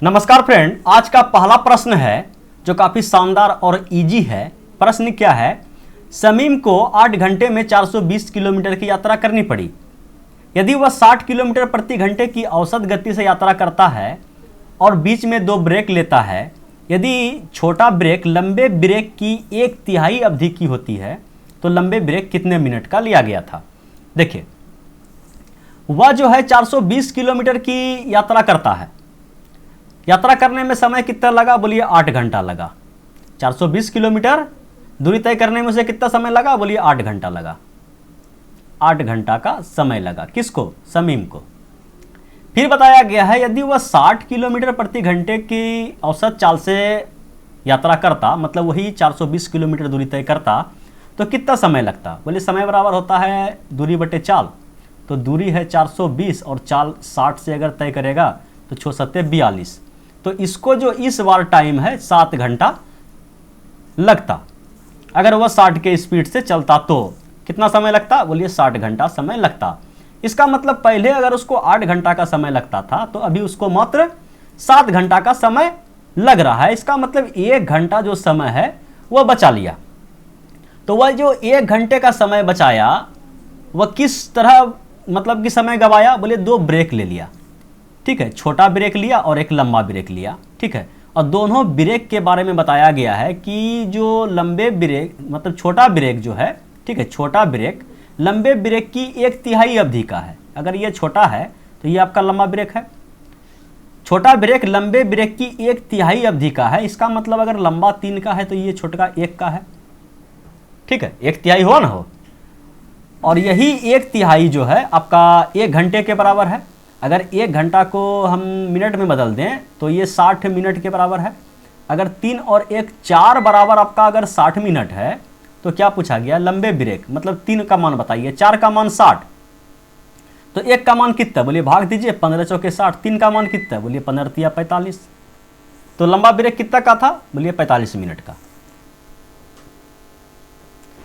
नमस्कार फ्रेंड, आज का पहला प्रश्न है जो काफ़ी शानदार और इजी है। प्रश्न क्या है? शमीम को 8 घंटे में 420 किलोमीटर की यात्रा करनी पड़ी। यदि वह 60 किलोमीटर प्रति घंटे की औसत गति से यात्रा करता है और बीच में 2 ब्रेक लेता है, यदि छोटा ब्रेक लंबे ब्रेक की 1/3 अवधि की होती है तो लंबे ब्रेक कितने मिनट का लिया गया था? देखिए, वह जो है 420 किलोमीटर की यात्रा करता है। यात्रा करने में समय कितना लगा? बोलिए 8 घंटा लगा। 420 किलोमीटर दूरी तय करने में उसे कितना समय लगा? बोलिए 8 घंटा लगा। 8 घंटा का समय लगा। किसको? शमीम को। फिर बताया गया है यदि वह 60 किलोमीटर प्रति घंटे की औसत चाल से यात्रा करता, मतलब वही 420 किलोमीटर दूरी तय करता, तो कितना समय लगता? बोलिए समय बराबर होता है दूरी बटे चाल। तो दूरी है 420 और चाल 60 से अगर तय करेगा तो 6 सत्ते 42। तो इसको जो इस बार टाइम है 7 घंटा लगता। अगर वह 60 के स्पीड से चलता तो कितना समय लगता? बोलिए 60 घंटा समय लगता। इसका मतलब पहले अगर उसको 8 घंटा का समय लगता था तो अभी उसको मात्र 7 घंटा का समय लग रहा है। इसका मतलब 1 घंटा जो समय है वह बचा लिया। तो वह जो 1 घंटे का समय बचाया वह किस तरह मतलब कि समय गवाया? बोले 2 ब्रेक ले लिया। ठीक है, छोटा ब्रेक लिया और एक लंबा ब्रेक लिया। ठीक है, और दोनों ब्रेक के बारे में बताया गया है कि जो लंबे ब्रेक मतलब छोटा ब्रेक जो है, ठीक है, छोटा ब्रेक लंबे ब्रेक की 1/3 अवधि का है। अगर ये छोटा है तो ये आपका लंबा ब्रेक है। छोटा ब्रेक लंबे ब्रेक की 1/3 अवधि का है। इसका मतलब अगर लंबा 3 का है तो ये छोटा 1 का है। ठीक है, 1/3 हुआ ना हो, और यही 1/3 जो है आपका 1 घंटे के बराबर है। अगर 1 घंटा को हम मिनट में बदल दें तो ये 60 मिनट के बराबर है। अगर 3 और 1 4 बराबर आपका अगर 60 मिनट है तो क्या पूछा गया? लंबे ब्रेक मतलब 3 का मान बताइए, 4 का मान 60, तो 1 का मान कितना? बोलिए भाग दीजिए, 15 चौके 60। 3 का मान कितना? बोलिए 15 तिया 45। तो लंबा ब्रेक कितना का था? बोलिए 45 मिनट का।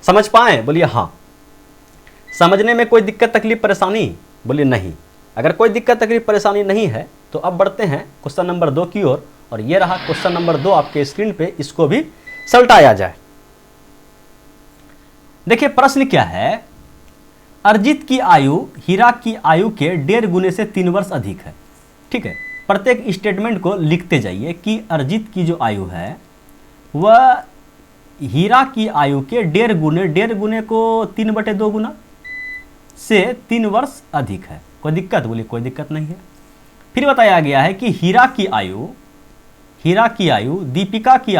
समझ पाए? बोलिए हाँ। समझने में कोई दिक्कत तकलीफ परेशानी? बोलिए नहीं। अगर कोई दिक्कत तकलीफ परेशानी नहीं है तो अब बढ़ते हैं क्वेश्चन नंबर 2 की ओर। और ये रहा क्वेश्चन नंबर 2 आपके स्क्रीन पे, इसको भी सल्टाया जाए। देखिए प्रश्न क्या है? अर्जित की आयु हीरा की आयु के 1.5 गुने से 3 वर्ष अधिक है। ठीक है, प्रत्येक स्टेटमेंट को लिखते जाइए कि अर्जित की जो आयु है वह हीरा की आयु के 1.5 गुने को 3/2 गुना से 3 वर्ष अधिक है। कोई दिक्कत? बोलिए कोई दिक्कत नहीं है। फिर बताया गया है कि हीरा की आयु दीपिका की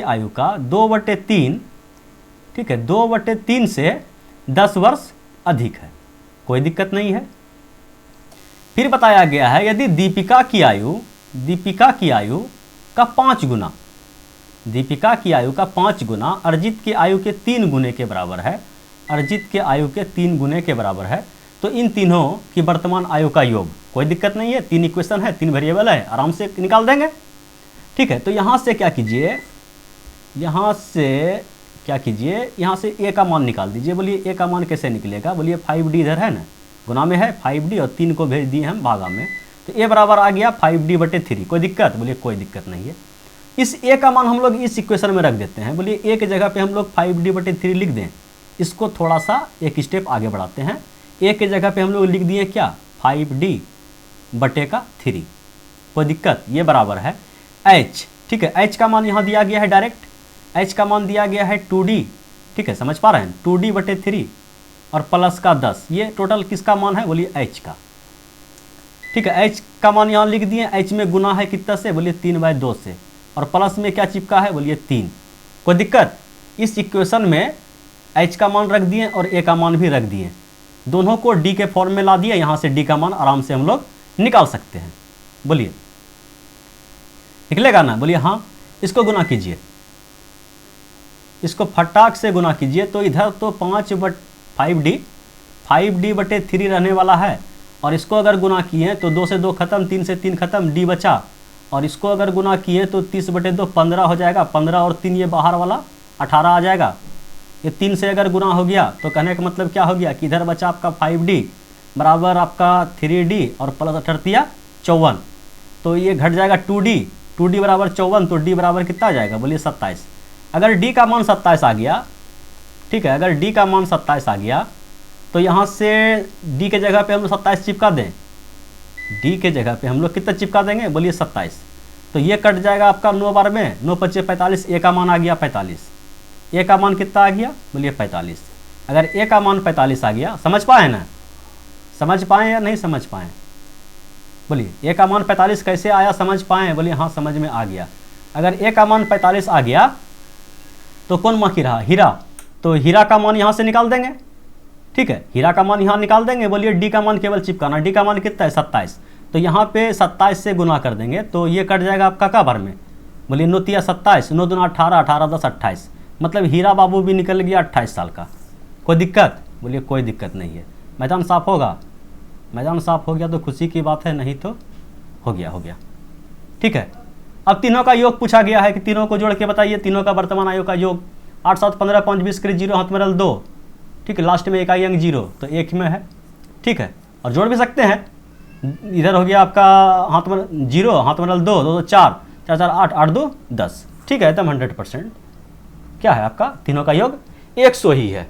आयु का 2/3, ठीक है, 2/3 से 10 वर्ष अधिक है। कोई दिक्कत नहीं है। फिर बताया गया है यदि दीपिका की आयु का 5 गुना, दीपिका की आयु का 5 गुना अर्जित की आयु के 3 गुने के बराबर है, अर्जित के आयु के 3 गुने के बराबर है, तो इन तीनों की वर्तमान आयु का योग। कोई दिक्कत नहीं है, 3 इक्वेशन है, 3 वेरिएबल है, आराम से निकाल देंगे। ठीक है, तो यहाँ से क्या कीजिए, यहाँ से ए का मान निकाल दीजिए। बोलिए ए का मान कैसे निकलेगा? बोलिए 5D इधर है ना, गुना में है 5D और 3 को भेज दिए हम भागा में, तो ए बराबर आ गया 5D/3। कोई दिक्कत? बोलिए कोई दिक्कत नहीं है। इस ए का मान हम लोग इस इक्वेशन में रख देते हैं। बोलिए ए की जगह पे हम लोग 5D/3 लिख दें। इसको थोड़ा सा एक स्टेप आगे बढ़ाते हैं। ए की जगह पे हम लोग लिख दिए क्या? 5D/3। कोई दिक्कत? ये बराबर है h। ठीक है, h का मान यहाँ दिया गया है डायरेक्ट, h का मान दिया गया है 2D। ठीक है, समझ पा रहे हैं? 2D/3 और प्लस का 10, ये टोटल किसका मान है? बोलिए h का। ठीक है, h का मान यहाँ लिख दिए। h में गुना है कितना से? बोलिए 3/2 से, और प्लस में क्या चिपका है? बोलिए 3। कोई दिक्कत? इस इक्वेशन में h का मान रख दिए और a का मान भी रख दिए, दोनों को d के फॉर्म में ला दिए। यहाँ से d का मान आराम से हम लोग निकाल सकते हैं। बोलिए निकलेगा ना? बोलिए हाँ। इसको गुना कीजिए, इसको फटाक से गुना कीजिए। तो इधर तो 5D/3 रहने वाला है, और इसको अगर गुना किए तो 2 से 2 खत्म, 3 से 3 खत्म, d बचा। और इसको अगर गुना किए तो 30/2 15 हो जाएगा, 15 और 3 ये बाहर वाला 18 आ जाएगा। ये 3 से अगर गुना हो गया तो कहने का मतलब क्या हो गया कि इधर बचा आपका 5D बराबर आपका 3D और प्लस 38 54। तो ये घट जाएगा 2D बराबर 54, तो D बराबर कितना आ जाएगा बोलिए 27। अगर D का मान 27 आ गया, ठीक है, अगर D का मान 27 आ गया तो यहाँ से D के जगह पे हम लोग 27 चिपका दें, D के जगह पे हम लोग कितना चिपका देंगे बोलिए 27। तो ये कट जाएगा आपका 9 बार में, 9 पच्चे 45, A का मान आ गया 45। A का मान कितना आ गया बोलिए 45। अगर A का मान 45 आ गया, समझ पाए ना, समझ पाए या नहीं समझ पाए बोलिए। A का मान 45 कैसे आया समझ पाए बोलिए हाँ समझ में आ गया। अगर A का मान 45 आ गया तो कौन बाकी रहा, हीरा, तो हीरा का मान यहाँ से निकाल देंगे, ठीक है, हीरा का मान यहाँ निकाल देंगे। बोलिए D का मान केवल चिपकाना, D का मान कितना है 27, तो यहाँ पे 27 से गुना कर देंगे तो ये कट जाएगा आपका का भर में बोलिए 9 तिया 27, 9 दूना 18, 18 10 28, मतलब हीरा बाबू भी निकल गया 28 साल का। कोई दिक्कत बोलिए कोई दिक्कत नहीं है। मैदान साफ होगा, मैदान साफ हो गया तो खुशी की बात है, नहीं तो हो गया, ठीक है। अब तीनों का योग पूछा गया है कि तीनों को जोड़ के बताइए तीनों का वर्तमान आयु का योग। 8 7 15 5 20 करीब 0 हाथ में रल 2, ठीक है, लास्ट में एक आई अंक 0 तो एक में है, ठीक है, और जोड़ भी सकते हैं। इधर हो गया आपका हाथ में 0, हाथ में रल 2 2 4 4 4 8 8 2 10, ठीक है, एकदम 100% क्या है आपका तीनों का योग 100 ही है।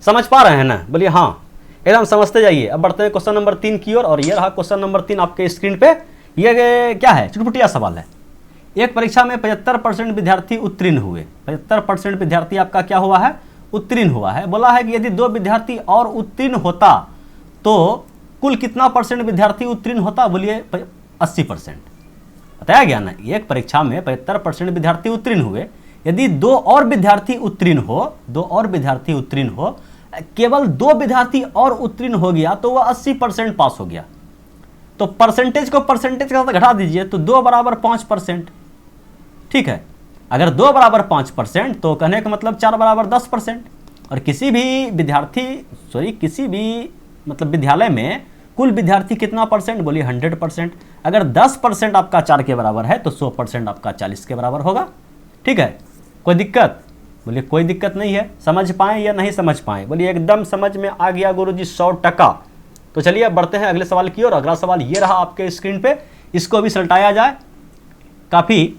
समझ पा रहे हैं ना बोलिए हाँ, एकदम समझते जाइए। अब बढ़ते हैं क्वेश्चन नंबर 3 की ओर, और ये रहा क्वेश्चन नंबर 3 आपके स्क्रीन पे। ये क्या है, चुटपुटिया सवाल है। एक परीक्षा में 75% विद्यार्थी उत्तीर्ण हुए, 75% विद्यार्थी आपका क्या हुआ है उत्तीर्ण हुआ है। बोला है कि यदि 2 विद्यार्थी और उत्तीर्ण होता तो कुल कितना परसेंट विद्यार्थी उत्तीर्ण होता बोलिए 80%। बताया गया ना, एक परीक्षा में 75% विद्यार्थी उत्तीर्ण हुए, यदि 2 और विद्यार्थी उत्तीर्ण हो, 2 और विद्यार्थी उत्तीर्ण हो, केवल 2 विद्यार्थी और उत्तीर्ण हो गया तो वह 80% पास हो गया। तो परसेंटेज को परसेंटेज के साथ घटा दीजिए तो 2 बराबर 5%, ठीक है। अगर 2 बराबर 5% तो कहने का मतलब 4 बराबर 10%। और किसी भी विद्यार्थी किसी भी मतलब विद्यालय में कुल विद्यार्थी कितना परसेंट बोलिए 100%। अगर 10% आपका 4 के बराबर है तो 100% आपका 40 के बराबर होगा, ठीक है। कोई दिक्कत बोलिए कोई दिक्कत नहीं है। समझ पाए या नहीं समझ पाए बोलिए एकदम समझ में आ गया गुरुजी 100%। तो चलिए अब बढ़ते हैं अगले सवाल की ओर। अगला सवाल ये रहा आपके स्क्रीन पे, इसको भी सलटाया जाए काफ़ी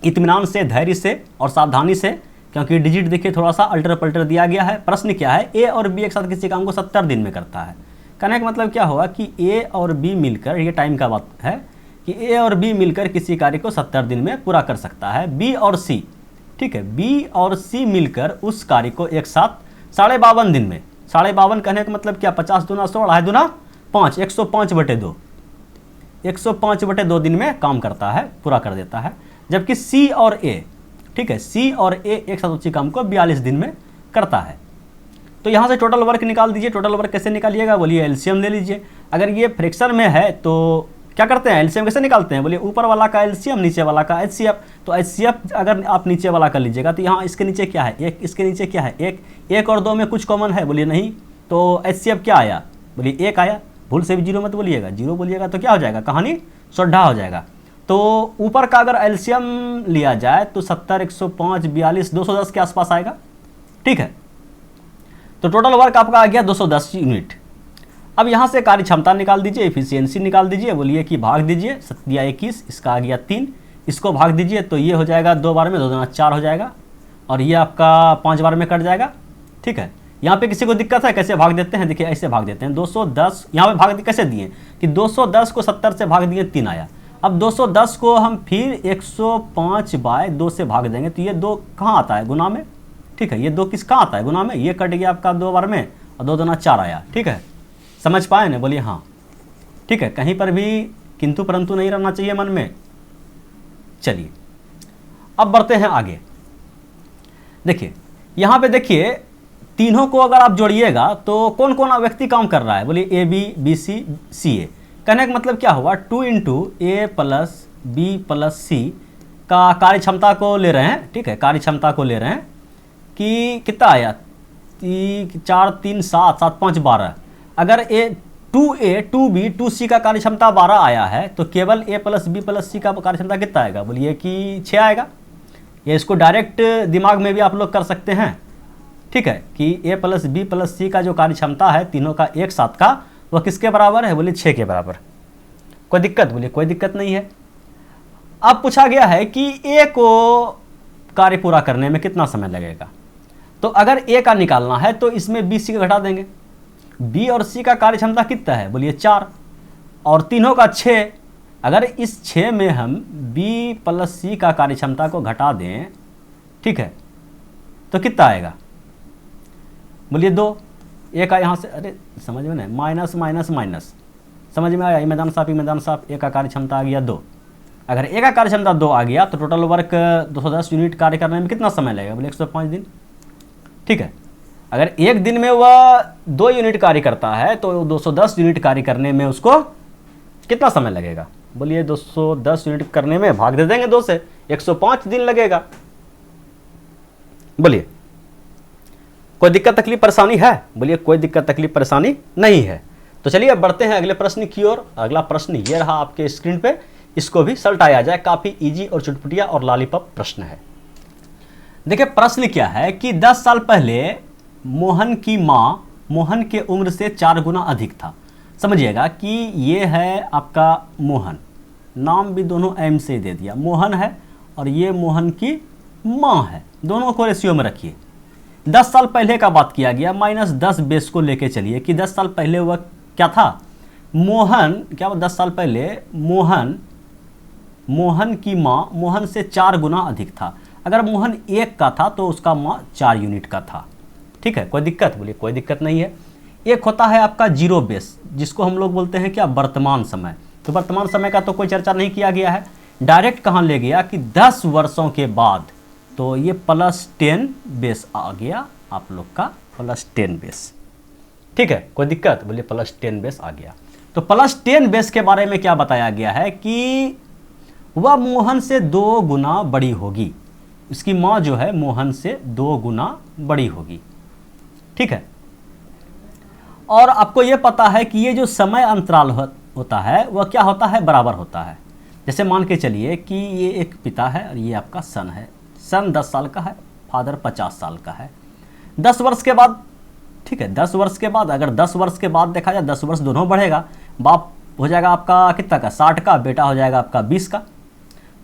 इत्मीनान से, धैर्य से और सावधानी से, क्योंकि डिजिट देखिए थोड़ा सा अल्टर पल्टर दिया गया है। प्रश्न क्या है, ए और बी एक साथ किसी काम को 70 दिन में करता है। कहने का मतलब क्या होगा कि ए और बी मिलकर, ये टाइम का बात है कि ए और बी मिलकर किसी कार्य को 70 दिन में पूरा कर सकता है। बी और सी, ठीक है, बी और सी मिलकर उस कार्य को एक साथ 52 दिन में, 52 कहने का मतलब क्या 50 दूना 100, 2.5 दूना 5, 105/2, 105/2 दिन में काम करता है, पूरा कर देता है। जबकि सी और ए, ठीक है, सी और ए एक साथ उसी काम को 42 दिन में करता है। तो यहाँ से टोटल वर्क निकाल दीजिए। टोटल वर्क कैसे निकालिएगा बोलिए एलसीएम ले लीजिए। अगर ये फ्रैक्शन में है तो क्या करते हैं, एलसीएम कैसे निकालते हैं बोलिए ऊपर वाला का एलसीएम, नीचे वाला का एचसीएफ। तो एचसीएफ अगर आप नीचे वाला कर लीजिएगा तो यहाँ इसके नीचे क्या है, एक, इसके नीचे क्या है, एक, 1 और 2 में कुछ कॉमन है बोलिए नहीं, तो एचसीएफ क्या आया बोलिए 1 आया। भूल से भी 0 मत बोलिएगा, 0 बोलिएगा तो क्या हो जाएगा, कहानी सोढ़ा हो जाएगा। तो ऊपर का अगर एलसीएम लिया जाए तो 70, 105, 42, 210 के आसपास आएगा, ठीक है। तो टोटल वर्क आपका आ गया 210 यूनिट। अब यहाँ से कार्य क्षमता निकाल दीजिए, एफिशिएंसी निकाल दीजिए। बोलिए कि भाग दीजिए 7 या 21, इसका आ गया 3, इसको भाग दीजिए तो ये हो जाएगा 2 बार में, 2 दूना 4 हो जाएगा, और ये आपका 5 बार में कट जाएगा, ठीक है। यहाँ पे किसी को दिक्कत है कैसे भाग देते हैं, देखिए ऐसे भाग देते हैं 210, यहाँ पे भाग कैसे दिए कि 210 को 70 से भाग दिए 3 आया। अब 210 को हम फिर 105/2 से भाग देंगे तो ये 2 कहाँ आता है, गुना में, ठीक है। ये 2 किस कहाँ आता है, गुना में, ये कट गया आपका 2 बार में और 2 दूना 4 आया, ठीक है। समझ पाए ना बोलिए हाँ, ठीक है। कहीं पर भी किंतु परंतु नहीं रहना चाहिए मन में। चलिए अब बढ़ते हैं आगे। देखिए यहाँ पे देखिए तीनों को अगर आप जोड़िएगा तो कौन कौन व्यक्ति काम कर रहा है बोलिए ए बी, बी सी, सी ए। कहने का मतलब क्या हुआ 2 × A + B + C का कार्य क्षमता को ले रहे हैं, ठीक है, कार्य क्षमता को ले रहे हैं कि कितना आया 4 3 7 7 5 12। अगर 2A 2B 2C का कार्य क्षमता 12 आया है तो केवल A + B + C का कार्य क्षमता कितना आएगा बोलिए कि 6 आएगा। ये इसको डायरेक्ट दिमाग में भी आप लोग कर सकते हैं, ठीक है, कि A + B + C का जो कार्य क्षमता है तीनों का एक साथ का वह किसके बराबर है बोलिए 6 के बराबर। कोई दिक्कत? बोलिए कोई दिक्कत नहीं है। अब पूछा गया है कि ए को कार्य पूरा करने में कितना समय लगेगा। तो अगर ए का निकालना है तो इसमें बी सी का घटा देंगे। बी और सी का कार्य क्षमता कितना है? बोलिए 4 और तीनों का 6। अगर इस 6 में हम बी प्लस सी का कार्य क्षमता को घटा दें, ठीक है, तो कितना आएगा? बोलिए 2। ए का यहाँ से, अरे समझ में नहीं, माइनस माइनस माइनस, समझ में आया? मैदान साफ, ए का कार्य क्षमता आ गया 2। अगर ए का कार्य क्षमता 2 आ गया तो टोटल वर्क 210 यूनिट कार्य करने में कितना समय लगेगा? बोले 105 दिन। ठीक है, अगर एक दिन में वह 2 यूनिट कार्य करता है तो 210 यूनिट कार्य करने में उसको कितना समय लगेगा? बोलिए 210 यूनिट करने में भाग दे देंगे 2 से, 105 दिन लगेगा। बोलिए कोई दिक्कत तकलीफ परेशानी है? बोलिए कोई दिक्कत तकलीफ परेशानी नहीं है। तो चलिए अब बढ़ते हैं अगले प्रश्न की ओर। अगला प्रश्न ये रहा आपके स्क्रीन पे, इसको भी सल्टाया जाए, काफी इजी और चुटपुटिया और लॉलीपॉप प्रश्न है। देखिए प्रश्न क्या है कि 10 साल पहले मोहन की मां मोहन के उम्र से 4 गुना अधिक था। समझिएगा कि ये है आपका मोहन, नाम भी दोनों एम से दे दिया, मोहन है, और ये मोहन की मां है, दोनों को रेशियो में रखिए। 10 साल पहले का बात किया गया, -10 बेस को लेके चलिए कि 10 साल पहले वह क्या था? मोहन, क्या 10 साल पहले मोहन की मां मोहन से 4 गुना अधिक था। अगर मोहन 1 का था तो उसका मां 4 यूनिट का था। ठीक है, कोई दिक्कत? बोलिए कोई दिक्कत नहीं है। एक होता है आपका जीरो बेस, जिसको हम लोग बोलते हैं क्या? वर्तमान समय। तो वर्तमान समय का तो कोई चर्चा नहीं किया गया है, डायरेक्ट कहाँ ले गया कि 10 वर्षों के बाद, तो ये +10 बेस आ गया आप लोग का, +10 बेस। ठीक है, कोई दिक्कत? बोलिए +10 बेस आ गया। तो +10 बेस के बारे में क्या बताया गया है कि वह मोहन से 2 गुना बड़ी होगी। इसकी मां जो है मोहन से 2 गुना बड़ी होगी। ठीक है, और आपको यह पता है कि ये जो समय अंतराल होता है वह क्या होता है? बराबर होता है। जैसे मान के चलिए कि ये एक पिता है और ये आपका सन है। सन 10 साल का है, फादर 50 साल का है। 10 वर्ष के बाद, ठीक है, 10 वर्ष के बाद, अगर 10 वर्ष के बाद देखा जाए 10 वर्ष दोनों बढ़ेगा, बाप हो जाएगा आपका कितना का? 60 का, बेटा हो जाएगा आपका 20 का।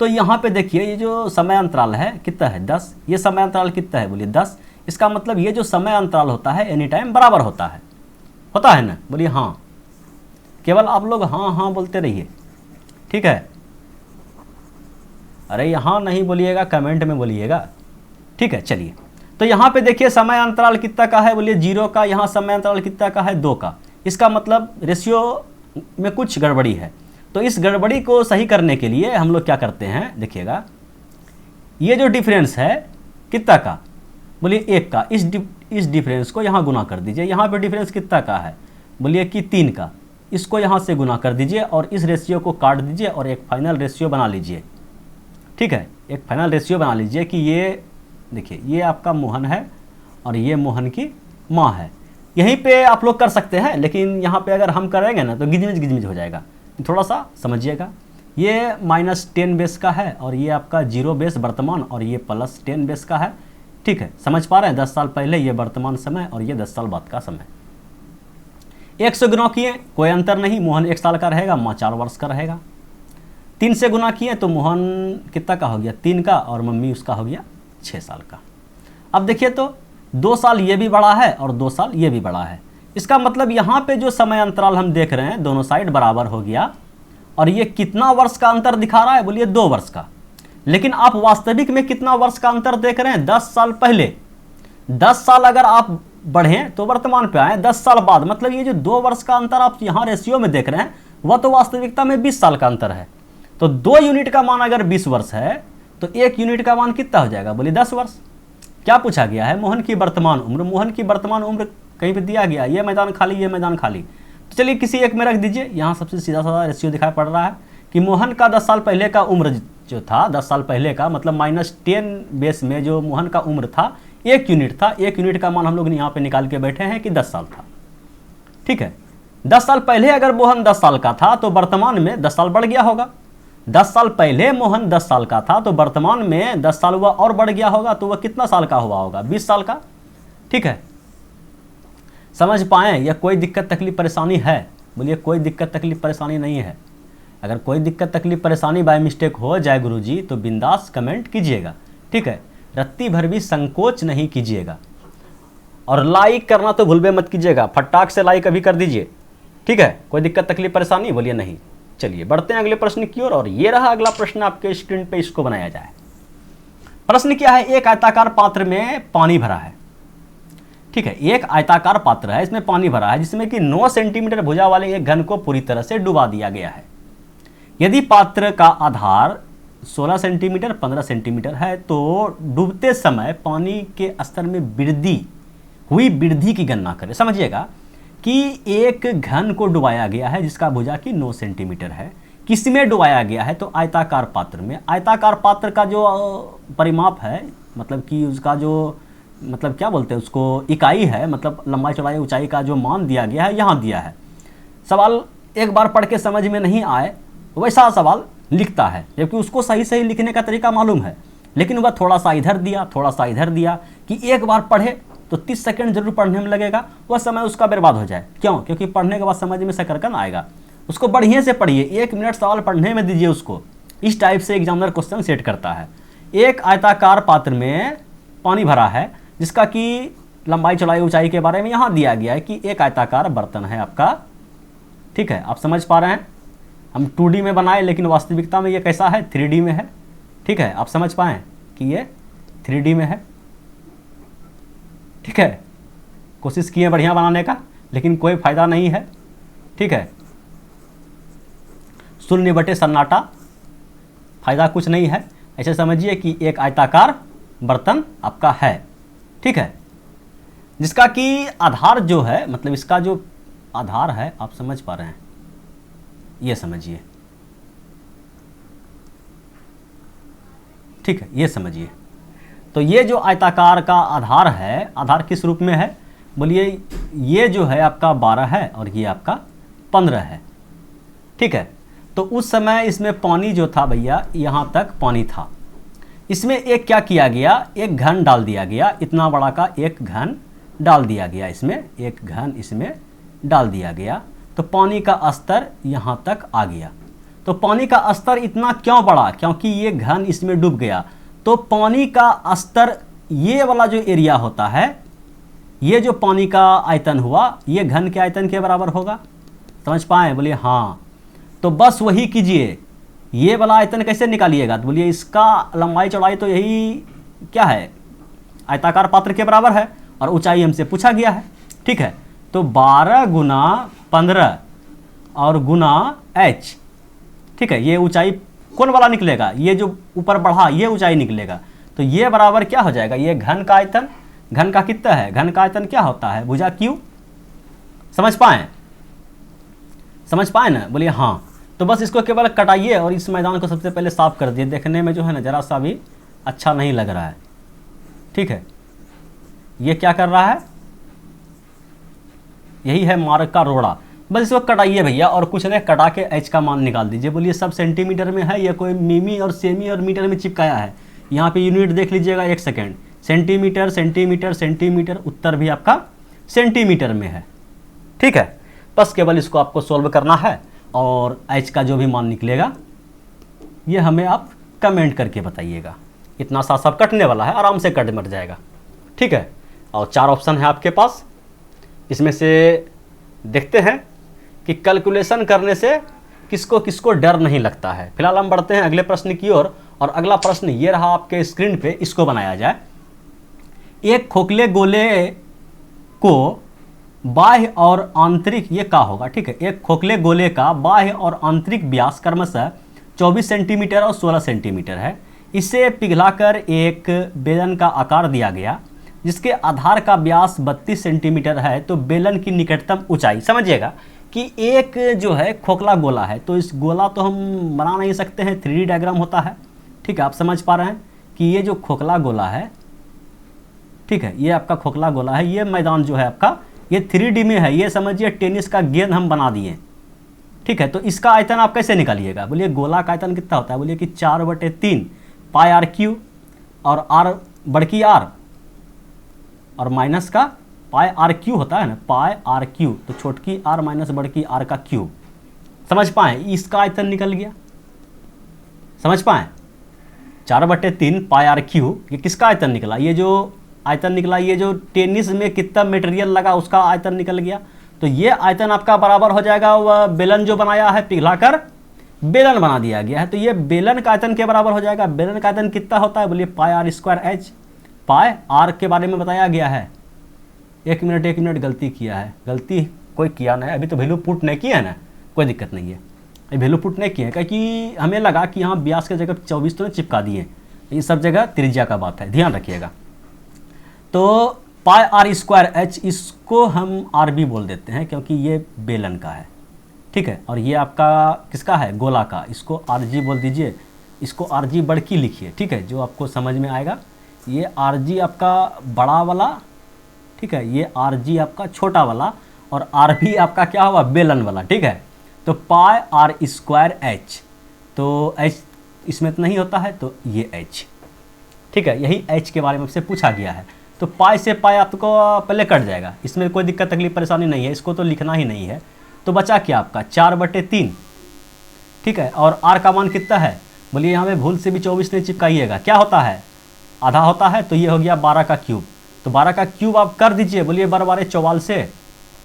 तो यहाँ पे देखिए ये जो समय अंतराल है कितना है? 10। ये समय अंतराल कितना है? बोलिए 10। इसका मतलब ये जो समय अंतराल होता है एनी टाइम बराबर होता है ना? बोलिए हाँ, केवल आप लोग हाँ हाँ बोलते रहिए, ठीक है? अरे यहाँ नहीं बोलिएगा, कमेंट में बोलिएगा, ठीक है? चलिए, तो यहाँ पे देखिए समय अंतराल कितना का है? बोलिए 0 का। यहाँ समय अंतराल कितना का है? 2 का। इसका मतलब रेशियो में कुछ गड़बड़ी है। तो इस गड़बड़ी को सही करने के लिए हम लोग क्या करते हैं, देखिएगा, ये जो डिफरेंस है कितना का? बोलिए 1 का। इस डिफरेंस को यहाँ गुना कर दीजिए। यहाँ पे डिफरेंस कितना का है? बोलिए कि 3 का। इसको यहाँ से गुना कर दीजिए और इस रेशियो को काट दीजिए और एक फाइनल रेशियो बना लीजिए। ठीक है, एक फाइनल रेशियो बना लीजिए कि ये देखिए ये आपका मोहन है और ये मोहन की माँ है। यहीं पे आप लोग कर सकते हैं, लेकिन यहाँ पे अगर हम करेंगे ना तो गिजमिज हो जाएगा। थोड़ा सा समझिएगा, ये -10 बेस का है और ये आपका 0 बेस वर्तमान, और ये +10 बेस का है। ठीक है, समझ पा रहे हैं? 10 साल पहले ये वर्तमान समय और ये 10 साल बाद का समय। 1 से गुना किए कोई अंतर नहीं, मोहन 1 साल का रहेगा, माँ 4 वर्ष का रहेगा। 3 से गुना किए तो मोहन कितना का हो गया? 3 का, और मम्मी उसका हो गया 6 साल का। अब देखिए तो 2 साल ये भी बड़ा है और 2 साल ये भी बड़ा है। इसका मतलब यहाँ पे जो समय अंतराल हम देख रहे हैं दोनों साइड बराबर हो गया, और ये कितना वर्ष का अंतर दिखा रहा है? बोलिए 2 वर्ष का। लेकिन आप वास्तविक में कितना वर्ष का अंतर देख रहे हैं? 10 साल पहले। 10 साल अगर आप बढ़ें तो वर्तमान पे आए, 10 साल बाद, मतलब ये जो 2 वर्ष का अंतर आप यहाँ रेशियो में देख रहे हैं वह तो वास्तविकता में 20 साल का अंतर है। तो 2 यूनिट का मान अगर 20 वर्ष है तो 1 यूनिट का मान कितना हो जाएगा? बोलिए 10 वर्ष। क्या पूछा गया है? मोहन की वर्तमान उम्र। मोहन की वर्तमान उम्र कहीं पे दिया गया, ये मैदान खाली, ये मैदान खाली। तो चलिए किसी एक में रख दीजिए। यहाँ सबसे सीधा साधा रेशियो दिखाई पड़ रहा है कि मोहन का 10 साल पहले का उम्र जो था, 10 साल पहले का मतलब -10 बेस में जो मोहन का उम्र था 1 यूनिट था। 1 यूनिट का मान हम लोग यहाँ पे निकाल के बैठे हैं कि 10 साल था। ठीक है, 10 साल पहले अगर मोहन 10 साल का था तो वर्तमान में 10 साल बढ़ गया होगा। 10 साल पहले मोहन 10 साल का था तो वर्तमान में 10 साल वह और बढ़ गया होगा, तो वह कितना साल का हुआ होगा? 20 साल का। ठीक है, समझ पाए? या कोई दिक्कत तकलीफ परेशानी है? बोलिए कोई दिक्कत तकलीफ परेशानी नहीं है। अगर कोई दिक्कत तकलीफ परेशानी बाय मिस्टेक हो जाए गुरुजी तो बिंदास कमेंट कीजिएगा, ठीक है, रत्ती भर भी संकोच नहीं कीजिएगा। और लाइक करना तो भूल मत कीजिएगा, फटाक से लाइक अभी कर दीजिए, ठीक है। कोई दिक्कत तकलीफ परेशानी बोलिए नहीं। चलिए बढ़ते हैं अगले प्रश्न की ओर, और ये रहा अगला प्रश्न आपके स्क्रीन पे, इसको बनाया जाए। प्रश्न क्या है, एक आयताकार पात्र में पानी भरा है, ठीक है, एक आयताकार पात्र है, इसमें पानी भरा है जिसमें कि 9 सेंटीमीटर भुजा वाले एक घन को पूरी तरह से डुबा दिया गया है। यदि पात्र का आधार 16 सेंटीमीटर 15 सेंटीमीटर है तो डूबते समय पानी के स्तर में वृद्धि की गणना करें। समझिएगा कि एक घन को डुबाया गया है जिसका भुजा की 9 सेंटीमीटर है। किसमें डुबाया गया है, तो आयताकार पात्र में। आयताकार पात्र का जो परिमाप है, मतलब कि उसका जो मतलब क्या बोलते हैं उसको, इकाई है, मतलब लंबाई चौड़ाई ऊंचाई का जो मान दिया गया है यहाँ दिया है। सवाल एक बार पढ़ के समझ में नहीं आए वैसा सवाल लिखता है, जबकि उसको सही सही लिखने का तरीका मालूम है, लेकिन वह थोड़ा सा इधर दिया थोड़ा सा इधर दिया कि एक बार पढ़े तो 30 सेकंड जरूर पढ़ने में लगेगा, वह समय उसका बर्बाद हो जाए। क्यों? क्योंकि पढ़ने के बाद समझ में सकरकन आएगा। उसको बढ़िया से पढ़िए, 1 मिनट सवाल पढ़ने में दीजिए उसको। इस टाइप से एग्जामिनर क्वेश्चन सेट करता है। एक आयताकार पात्र में पानी भरा है जिसका कि लंबाई चौड़ाई ऊंचाई के बारे में यहाँ दिया गया है कि एक आयताकार बर्तन है आपका, ठीक है। आप समझ पा रहे हैं, हम 2D में बनाए लेकिन वास्तविकता में ये कैसा है, 3D में है, ठीक है। आप समझ पाएँ कि ये 3D में है, ठीक है। कोशिश किए बढ़िया बनाने का, लेकिन कोई फायदा नहीं है, ठीक है। शून्य बटे सन्नाटा, फायदा कुछ नहीं है। ऐसे समझिए कि एक आयताकार बर्तन आपका है, ठीक है, जिसका कि आधार जो है, मतलब इसका जो आधार है, आप समझ पा रहे हैं, ये समझिए, ठीक है, ये समझिए। तो ये जो आयताकार का आधार है, आधार किस रूप में है, बोलिए ये जो है आपका 12 है और ये आपका 15 है, ठीक है। तो उस समय इसमें पानी जो था भैया, यहाँ तक पानी था। इसमें एक क्या किया गया, एक घन डाल दिया गया, इतना बड़ा का एक घन डाल दिया गया, इसमें एक घन इसमें डाल दिया गया, तो पानी का स्तर यहाँ तक आ गया। तो पानी का स्तर इतना क्यों बढ़ा, क्योंकि ये घन इसमें डूब गया। तो पानी का स्तर, ये वाला जो एरिया होता है, ये जो पानी का आयतन हुआ, ये घन के आयतन के बराबर होगा। समझ पाए, बोलिए हाँ। तो बस वही कीजिए, ये वाला आयतन कैसे निकालिएगा, तो बोलिए इसका लंबाई चौड़ाई तो यही क्या है, आयताकार पात्र के बराबर है, और ऊंचाई हमसे पूछा गया है, ठीक है। तो 12 गुना 15 और गुना h, ठीक है, ये ऊंचाई कौन वाला निकलेगा, ये जो ऊपर बढ़ा ये ऊंचाई निकलेगा। तो ये बराबर क्या हो जाएगा, ये घन का आयतन, घन का कितना है, घन का आयतन क्या होता है, भुजा क्यू। समझ पाए ना, बोलिए हाँ। तो बस इसको केवल कटाइए और इस मैदान को सबसे पहले साफ कर दिए। देखने में जो है ना जरा सा भी अच्छा नहीं लग रहा है, ठीक है। ये क्या कर रहा है, यही है मार्ग का रोड़ा। बस इसको कटाइए भैया, और कुछ नहीं, कटा के एच का मान निकाल दीजिए। बोलिए सब सेंटीमीटर में है, ये कोई मिमी और सेमी और मीटर में चिपकाया है। यहाँ पे यूनिट देख लीजिएगा, 1 सेकेंड, सेंटीमीटर सेंटीमीटर सेंटीमीटर, उत्तर भी आपका सेंटीमीटर में है, ठीक है। बस केवल इसको आपको सोल्व करना है, और एच का जो भी मान निकलेगा ये हमें आप कमेंट करके बताइएगा। इतना सा सब कटने वाला है, आराम से कट मर जाएगा, ठीक है। और 4 ऑप्शन है आपके पास, इसमें से देखते हैं कि कैलकुलेशन करने से किसको किसको डर नहीं लगता है। फिलहाल हम बढ़ते हैं अगले प्रश्न की ओर, और अगला प्रश्न ये रहा आपके स्क्रीन पे, इसको बनाया जाए। एक खोखले गोले को बाह्य और आंतरिक, ये क्या होगा, ठीक है, एक खोखले गोले का बाह्य और आंतरिक व्यास क्रमशः 24 सेंटीमीटर और 16 सेंटीमीटर है। इसे पिघलाकर एक बेलन का आकार दिया गया जिसके आधार का व्यास 32 सेंटीमीटर है। तो बेलन की निकटतम ऊंचाई, समझिएगा कि एक जो है खोखला गोला है, तो इस गोला तो हम बना नहीं सकते हैं, 3D डायग्राम होता है, ठीक है। आप समझ पा रहे हैं कि ये जो खोखला गोला है, ठीक है, ये आपका खोखला गोला है, ये मैदान जो है आपका ये 3D में है। ये समझिए टेनिस का गेंद हम बना दिए, ठीक है। तो इसका आयतन आप कैसे निकालिएगा, बोलिए गोला का आयतन कितना होता है, बोलिए कि 4/3 पाई आर क्यू, और आर बड़की आर और माइनस का पाई आर क्यू होता है ना, पाई आर क्यू, तो छोटकी आर माइनस बड़की आर का क्यूब, समझ पाए, इसका आयतन निकल गया, समझ पाए। 4/3 पाई आर क्यू, ये किसका आयतन निकला, ये जो आयतन निकला, ये जो टेनिस में कितना मटेरियल लगा उसका आयतन निकल गया। तो ये आयतन आपका बराबर हो जाएगा वह बेलन जो बनाया है, पिघलाकर बेलन बना दिया गया है, तो ये बेलन का आयतन के बराबर हो जाएगा। बेलन का आयतन कितना होता है, बोलिए pi r square h. Pi r के बारे में बताया गया है। एक मिनट गलती किया है, गलती कोई किया नहीं, अभी तो वैल्यू पुट नहीं किया है ना, कोई दिक्कत नहीं है, अभी वैल्यू पुट नहीं किए, क्योंकि हमें लगा कि यहाँ 82 की जगह 24 तो नहीं चिपका दिए, ये सब जगह त्रिज्या का बात है, ध्यान रखिएगा। तो पाई आर स्क्वायर एच, इसको हम आर बी बोल देते हैं क्योंकि ये बेलन का है, ठीक है। और ये आपका किसका है, गोला का, इसको आर जी बोल दीजिए, इसको आर जी बड़की लिखिए, ठीक है, जो आपको समझ में आएगा। ये आर जी आपका बड़ा वाला, ठीक है, ये आर जी आपका छोटा वाला, और आर बी आपका क्या हुआ, बेलन वाला, ठीक है। तो पाई आर स्क्वायर एच, तो एच इसमें तो नहीं होता है, तो ये एच, ठीक है, यही एच के बारे में आपसे पूछा गया है। तो पाई से पाई आपको पहले कट जाएगा, इसमें कोई दिक्कत तकलीफ परेशानी नहीं है, इसको तो लिखना ही नहीं है। तो बचा क्या आपका 4/3, ठीक है। और आर का मान कितना है, बोलिए यहाँ पे भूल से भी 24 नहीं चिपकाइएगा, क्या होता है, आधा होता है, तो ये हो गया 12 का क्यूब। तो 12 का क्यूब आप कर दीजिए, बोलिए 12 44 से,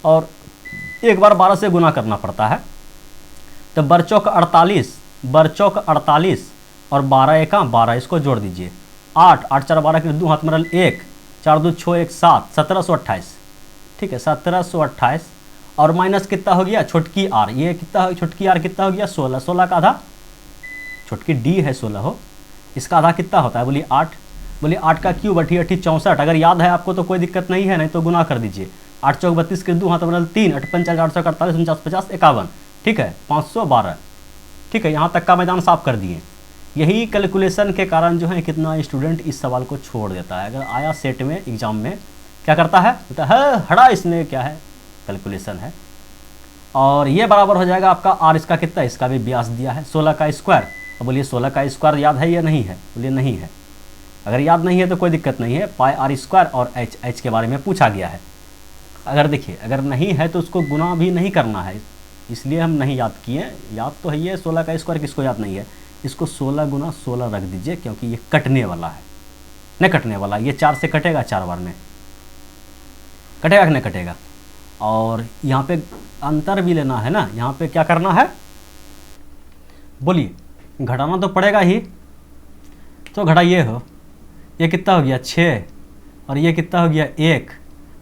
और एक बार 12 से गुना करना पड़ता है। तो बरचौक 48 और 12 एका 12, इसको जोड़ दीजिए, 8 8 4 12 के 2 हाथ मरल 1 4 2 6 1 7, 1728, ठीक है, 1728। और माइनस कितना हो गया, छोटकी आर, ये कितना, छोटकी आर कितना हो गया 16, 16 का आधा, छोटकी डी है 16 हो, इसका आधा कितना होता है, बोलिए 8, बोलिए 8 का क्यूब 8 8 64, अगर याद है आपको तो कोई दिक्कत नहीं है, नहीं तो गुना कर दीजिए, 8 चौक 32 के 2 हाथ मरल 3 8 5 848 49 50 51, ठीक है, 512, ठीक है। यहाँ तक का मैदान साफ कर दिए। यही कैलकुलेशन के कारण जो है कितना स्टूडेंट इस सवाल को छोड़ देता है, अगर आया सेट में एग्जाम में क्या करता है, बोलता है हड़ा इसमें क्या है, कैलकुलेशन है। और ये बराबर हो जाएगा आपका आर, इसका कितना, इसका भी व्यास दिया है 16 का स्क्वायर। अब बोलिए 16 का स्क्वायर याद है या नहीं है, बोलिए नहीं है। अगर याद नहीं है तो कोई दिक्कत नहीं है, पाई आर स्क्वायर और एच के बारे में पूछा गया है। अगर देखिए अगर नहीं है तो उसको गुना भी नहीं करना है, इसलिए हम नहीं याद किए, याद तो है ये 16 का स्क्वायर, किसको याद नहीं है, इसको 16 गुना 16 रख दीजिए, क्योंकि ये कटने वाला है, नहीं कटने वाला, ये 4 से कटेगा, 4 बार में कटेगा कि नहीं कटेगा। और यहाँ पे अंतर भी लेना है ना, यहाँ पे क्या करना है, बोलिए घटाना तो पड़ेगा ही, तो घटाइए हो, ये कितना हो गया 6, और ये कितना हो गया 1,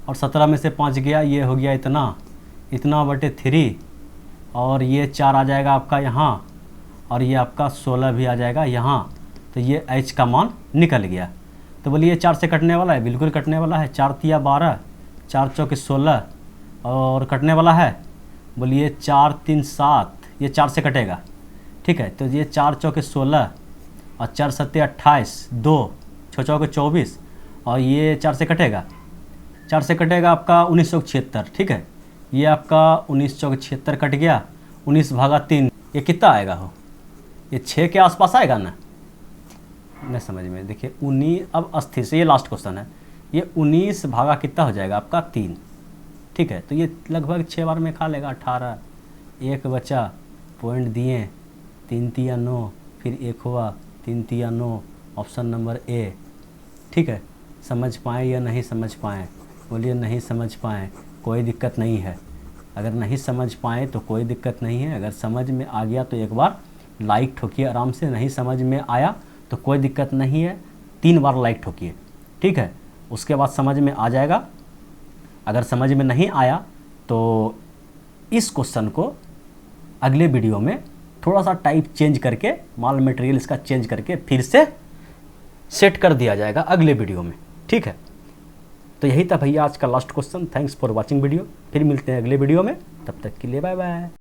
और 17 में से 5 गया, ये हो गया इतना बटे 3, और ये 4 आ जाएगा आपका यहाँ, और ये आपका 16 भी आ जाएगा यहाँ। तो ये एच का मान निकल गया। तो बोलिए 4 से कटने वाला है, बिल्कुल कटने वाला है, 4 तिया 12, 4 चौके 16, और कटने वाला है, बोलिए 4 3 7, ये 4 से कटेगा, ठीक है। तो ये 4 चौके 16 और 4 सत्ते 28, 2 6 चौके 24, और ये 4 से कटेगा, 4 से कटेगा आपका 1976, ठीक है। ये आपका 1976 कट गया, 19 भागा 3, ये कितना आएगा हो, ये 6 के आसपास आएगा ना, नहीं समझ में, देखिए 19, अब अस्थिर से ये लास्ट क्वेश्चन है, ये 19 भागा कितना हो जाएगा आपका 3, ठीक है। तो ये लगभग 6 बार में खा लेगा, 18, 1 बचा, पॉइंट दिए, 3 तिया 9, फिर 1 हुआ, 3 तिया 9, ऑप्शन नंबर ए, ठीक है। समझ पाएँ या नहीं समझ पाएँ, बोलिए नहीं समझ पाएँ, कोई दिक्कत नहीं है। अगर नहीं समझ पाएँ तो कोई दिक्कत नहीं है, अगर समझ में आ गया तो एक बार लाइक ठोकिए आराम से, नहीं समझ में आया तो कोई दिक्कत नहीं है, 3 बार लाइक ठोकिए, ठीक है, उसके बाद समझ में आ जाएगा। अगर समझ में नहीं आया तो इस क्वेश्चन को अगले वीडियो में थोड़ा सा टाइप चेंज करके, माल मटेरियल इसका चेंज करके फिर से सेट कर दिया जाएगा अगले वीडियो में, ठीक है। तो यही था भैया आज का last question. Thanks for watching video, फिर मिलते हैं अगले वीडियो में, तब तक के लिए बाय बाय।